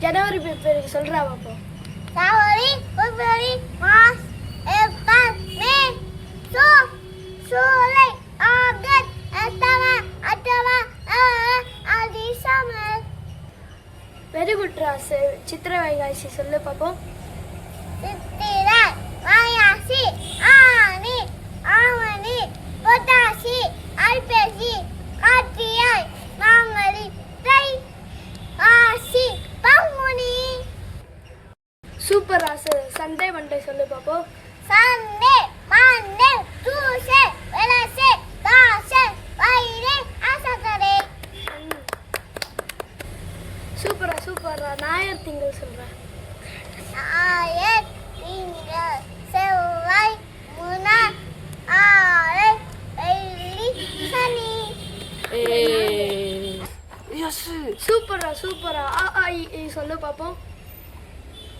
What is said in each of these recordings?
ஜனவரி பிப்ரவரி சொல்றா பாப்போம். January, February, March, April, May, June, July, August, September, October, November, December. Very good ராஸ். சித்திரை வைகாசி சொல்லு பாப்போம். சித்திரை, வைகாசி, ஆனி, ஆவணி, புரட்டாசி, ஐப்பசி, கார்த்திகை, மார்கழி, தை, மாசி, பங்குனி. சூப்பர் ராஸ். சண்டே மண்டே சொல்லு பாப்போம். Sunday, Monday, Tuesday, Wednesday, Thursday, Friday, and Saturday. சூப்பரா சூப்பரா. ஞாயிறு திங்கள் சொல்றேன். ஞாயிறு, திங்கள், செவ்வாய், புதன், வியாழன், வெள்ளி, சனி. எஸ். சூப்பரா சூப்பரா. ஆ ஆ இ ஈ சொல்லு பாப்போம்.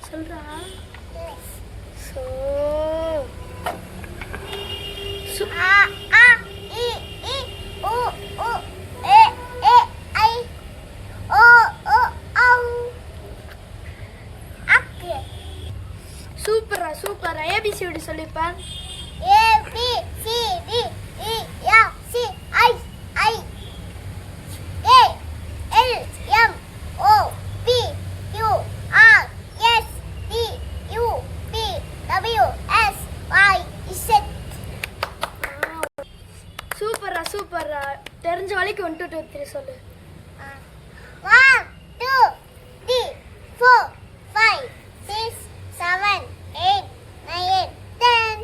சொல்றா. சோ ஆ ஆ இ இ உ உ ஏ ஏ ஐ ஓ ஓ ஔ. அக்கு. சூப்பரா சூப்பரா. ABCD சொல்லிப்பா. A B C D E F C I I A L M O P Q R S T U V W X Y Z. சூப்பரா சூப்பரா. தெரிஞ்ச வரைக்கும் 1 2 3 சொல்லு. 1 2 3 4 5 6 7 8 9 10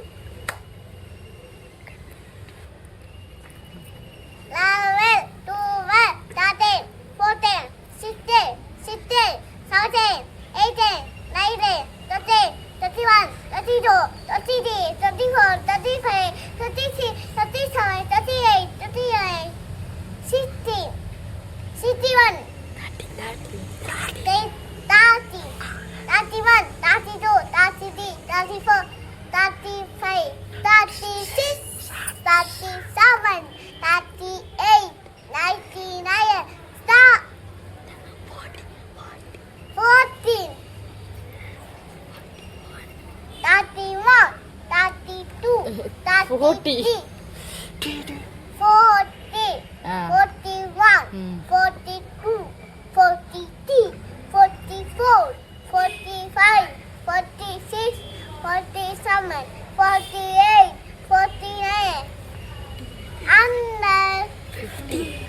11 12 13 14 16 17 18 19 20 21 22 23 24 25 26 27 38 39 60 61 30 31 32 33 34 35 36 37 38 39 stop 14 31 32 33 40 41 42 43 44 45 46 47 48 49 under 15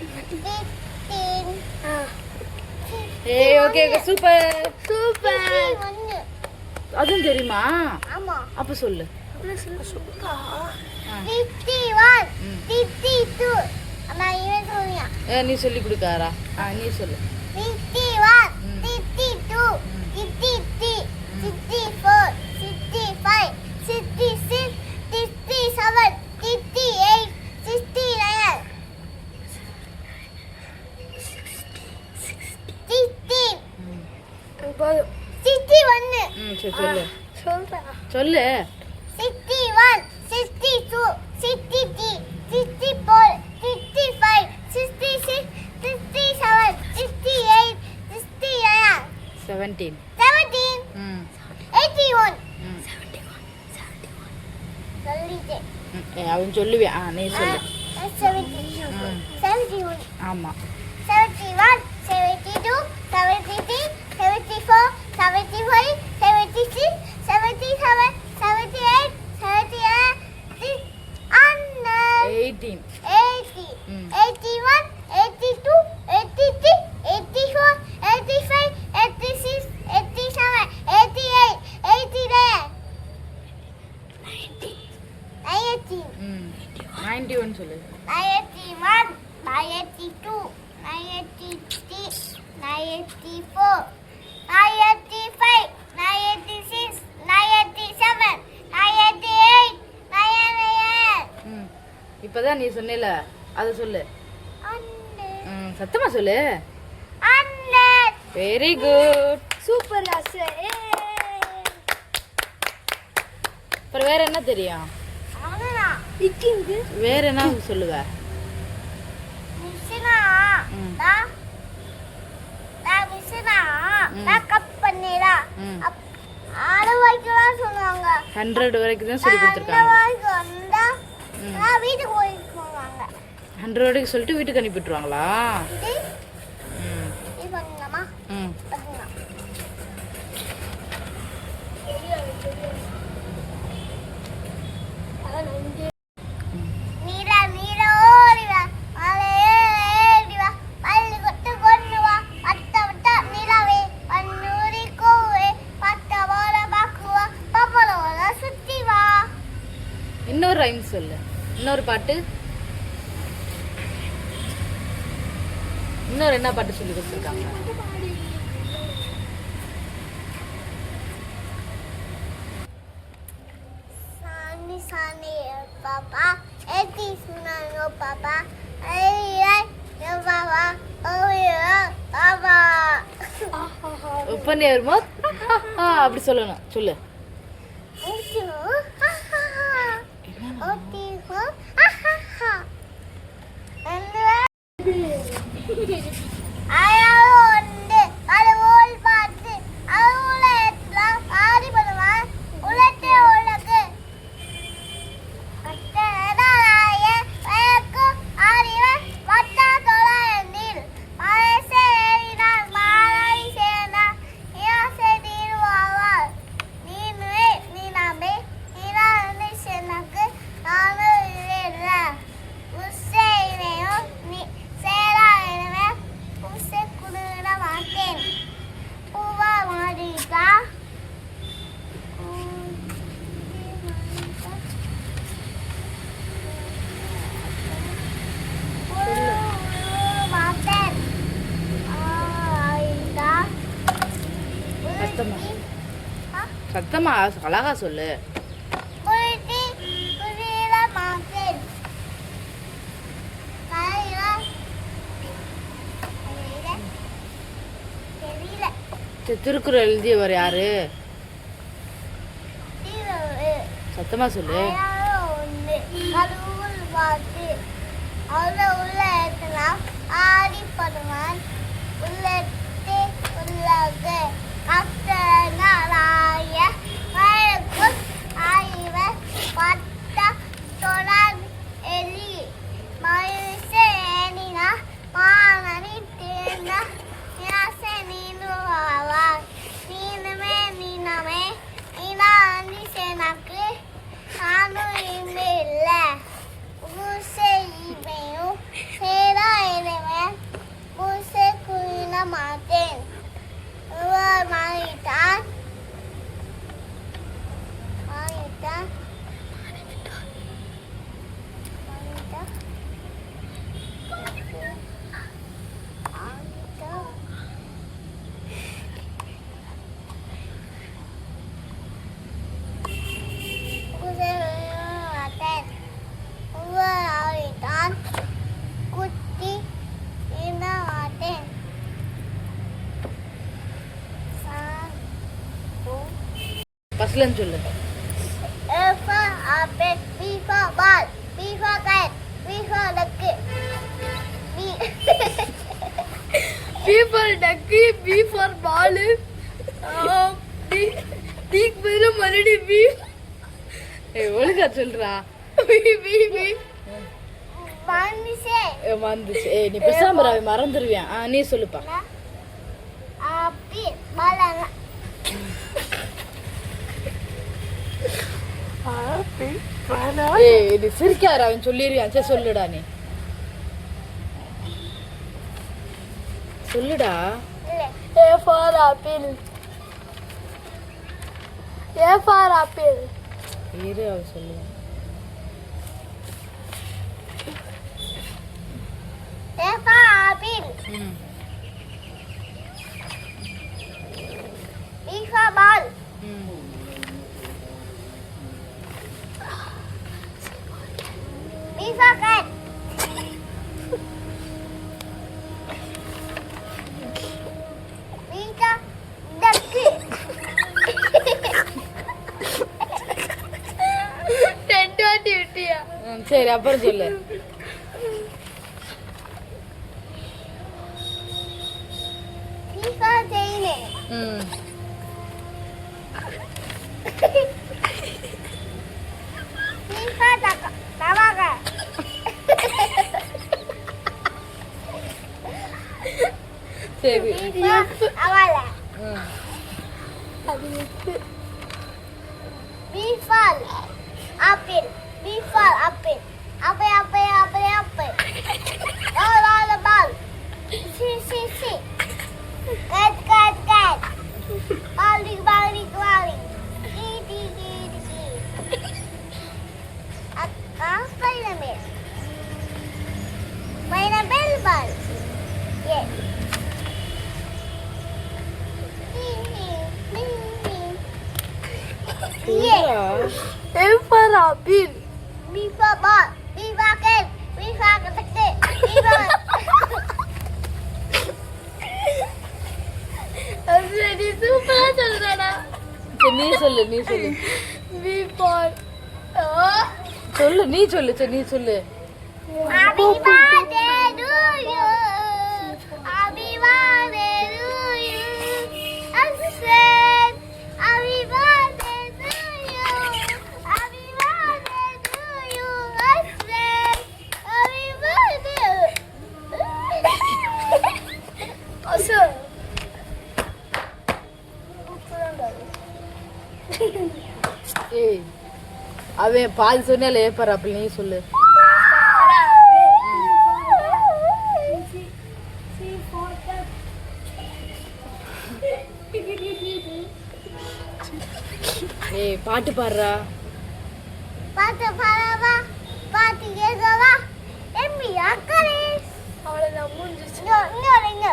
ஏய் ஓகே ஓகே சூப்பர். சூப்பர். 51. அதுவும் தெரியுமா? ஆமா. அப்ப சொல்லு. 51 52 அம்மா இவன் சொல்றியா? நீ சொல்லி கொடுக்காரா? நீ சொல்லு. 51 52 53 54 65 66 67 68 69 16 போதும். 61 சரி சொல்லு. சொல்றா. சொல்லு. 61 62 63 64 65 66 67 68 69 17. 17 ம் 81 ம். சொல்லிட்டேன். அவன் சொல்லுவேன். நீ சொல்லு. 71 ஆமா. 71 72 73 74 75 76 77 78 79 18. 80 ம். 81 82 83 84 85 86 87 88 89 90 ம் 91 சொல்லு. 91 92 93 94 95 96 97 98 99 ம் இப்பதான் நீ சொன்னேல அது சொல்லு. சத்தமா சொல்லு. Very good. சூப்பர் ராஸ். அப்புறம் வேற என்ன தெரியும்? இக்கிங்கு வேற என்ன சொல்லுவ? மிஸ்னா ம். மிஸ்னா ம். 100 வரைக்கும் தான் சொல்லி அந்த கொடுத்துருக்காங்க. வரைக்கும் வந்தா நான் வீட்டுக்கு போயிட்டு போவாங்க. 100 வரைக்கும் சொல்லிட்டு வீட்டுக்கு அனுப்பிட்டுருவாங்களா? இது ம் இது பண்ணுங்கம்மா. ம் பண்ணுங்க. நீரா நீரா ஓடி வா, மலை ஏறி வா, பள்ளி கொத்து கொண்டு வா, வட்ட வட்ட நிலாவே, பன்னூரி கோவே, பட்ட போல பாக்குவா, பப்பளோட சுத்தி வா. இன்னொரு ரைம் சொல்லு. இன்னொரு பாட்டு. இன்னொரு என்ன பாட்டு சொல்லி கொடுத்துருக்காங்க? Sunny, sunny, papa. It is no papa. Hey, yo, papa. Oh, yeah, papa. ஒப்பனை வருமா? அப்படி சொல்லணும். சொல்லு. சத்தமா சத்தமா அழகா சொல்லு. திருக்குறள் எழுதியவர் யாரு? சத்தமா சொல்லு. ஆடி படுவான் உள்ளத்தே உள்ளக அத்தனாராய வழக்கும் ஆய்வ பட்ட தொடர் எலி மயுசேனினா மானனி தேர்ந்த நிராசை நீனுவாவார் நீனுமே நீனமே நீனாண்டி சேனக்கு நானும் இமே இல்லை பூசை இமையும் சேரா இறைவன் பூசை குயின மாட்டேன் மாறிட்டான் மாறிட்டான் மாறிட்டான் குத்தி என்ன மாட்டேன். ஃபர்ஸ்ட்ல இருந்து சொல்லு. A for apple, B for ball, B for cat, B for duck. B for ducky, B for ball. D பதிலா மறுபடி B. ஏய் ஒழுங்கா சொல்றா. B B B. வந்துச்சே. வந்துச்சு. ஏய் நீ பேசாம இரு, அவன் மறந்துடுவியான். நீ சொல்லுப்பா. ஆப்பிள் பழம். ஏய் நீ சிரிக்காத, அவன் சொல்லிடுவான். சரி சொல்லுடா, நீ சொல்லுடா. A for apple. A for apple. இரு அவன் சொல்லுவான். A for apple, B for ball, B for cat, B for duck. சரி அப்புறம் சொல்லு. B for chain. அது எட்டு. B for apple. B for apple. Apple, apple, apple, apple. All about. C. Cat. Bowling. D. Spider-Man. Pineapple ball. Yes. Ding. சொல்லுடா. A for apple. B for ball. B for cat. B for cat. B for அது நீ சூப்பரா சொல்றடா. சரி, நீ சொல்லு B for சொல்லு நீ சொல்லு சரி நீ சொல்லு. Happy birthday to you. Happy birthday to you. Aslan. Happy birthday to you. Happy birthday to you. Aslan. Happy birthday. அசு. ஏய் அவன் பாதி சொன்னால ஏப்பார் அப்படி நீ சொல்லு. ஏய் பாட்டு பாடுறா. பாட்டு பாடவா? பாட்டு கேட்கவா? எம்மி அக்கறை. அவ்வளவுதான் முடிஞ்சிச்சு. இங்க.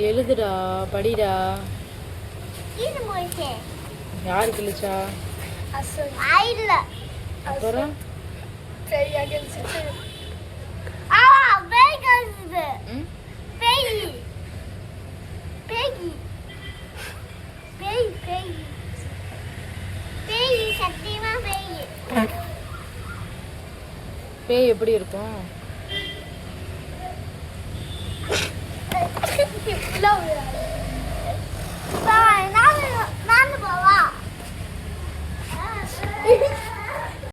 எழுதுடா படிடா. இது முடிச்சே. யாரு கிழிச்சா? அசு. ஐல. அப்புறம் சரியா கேள்விச்சு. பேய் கழுது. ம்? பேய். சத்தியமா பேய். பேய் எப்படி இருக்கும்? இப்படிலாம் விளையாடு. நான் போவா